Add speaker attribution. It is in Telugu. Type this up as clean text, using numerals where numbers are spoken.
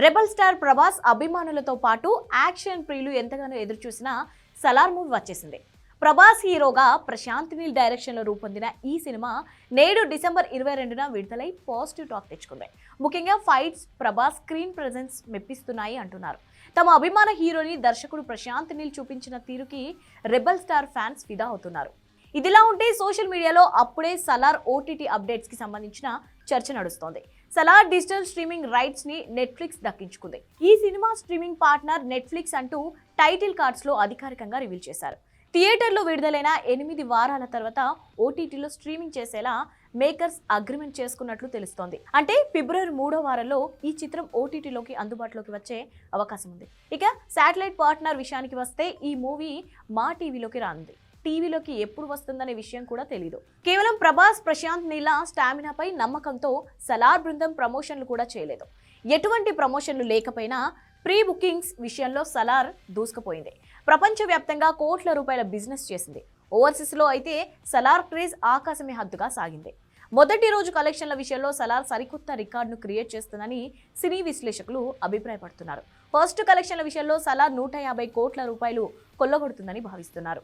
Speaker 1: రెబల్ స్టార్ ప్రభాస్ అభిమానులతో పాటు యాక్షన్ ప్రియులు ఎంతగానో ఎదురుచూసిన సలార్ మూవీ వచ్చేసింది. ప్రభాస్ హీరోగా ప్రశాంత్ నీల్ డైరెక్షన్లో రూపొందిన ఈ సినిమా నేడు డిసెంబర్ 22న విడుదలై పాజిటివ్ టాక్ తెచ్చుకుంది. ముఖ్యంగా ఫైట్స్, ప్రభాస్ స్క్రీన్ ప్రెజెన్స్ మెప్పిస్తున్నాయి అంటున్నారు. తమ అభిమాన హీరోని దర్శకుడు ప్రశాంత్ నీల్ చూపించిన తీరుకి రెబల్ స్టార్ ఫ్యాన్స్ ఫిదా అవుతున్నారు. ఇదిలా ఉంటే సోషల్ మీడియాలో అప్పుడే సలార్ ఓటీటీ అప్డేట్స్ కి సంబంధించిన చర్చ నడుస్తోంది. సలార్ డిజిటల్ స్ట్రీమింగ్ రైట్స్ ని నెట్ఫ్లిక్స్ దక్కించుకుంది. ఈ సినిమా స్ట్రీమింగ్ పార్ట్నర్ నెట్ఫ్లిక్స్ అంటూ టైటిల్ కార్డ్స్ లో అధికారికంగా రివీల్ చేశారు. థియేటర్లో విడుదలైన 8 వారాల తర్వాత ఓటీటీలో స్ట్రీమింగ్ చేసేలా మేకర్స్ అగ్రిమెంట్ చేసుకున్నట్లు తెలుస్తోంది. అంటే ఫిబ్రవరి 3వ వారంలో ఈ చిత్రం ఓటీటీలోకి అందుబాటులోకి వచ్చే అవకాశం ఉంది. ఇక శాటిలైట్ పార్ట్నర్ విషయానికి వస్తే ఈ మూవీ మా టీవీలోకి రానుంది. టీవీలోకి ఎప్పుడు వస్తుందనే విషయం కూడా తెలీదు. కేవలం ప్రభాస్, ప్రశాంత్ నీల్ స్టామినాపై నమ్మకంతో సలార్ బృందం ప్రమోషన్లు కూడా చేయలేదు. ఎటువంటి ప్రమోషన్లు లేకపోయినా ప్రీ బుకింగ్స్ విషయంలో సలార్ దూసుకుపోయింది. ప్రపంచవ్యాప్తంగా కోట్ల రూపాయల బిజినెస్ చేసింది. ఓవర్సీస్లో అయితే సలార్ క్రేజ్ ఆకాశమే హద్దుగా సాగింది. మొదటి రోజు కలెక్షన్ల విషయంలో సలార్ సరికొత్త రికార్డును క్రియేట్ చేస్తుందని సినీ విశ్లేషకులు అభిప్రాయపడుతున్నారు. ఫస్ట్ కలెక్షన్ల విషయంలో సలార్ 150 కోట్ల రూపాయలు కొల్లగొడుతుందని భావిస్తున్నారు.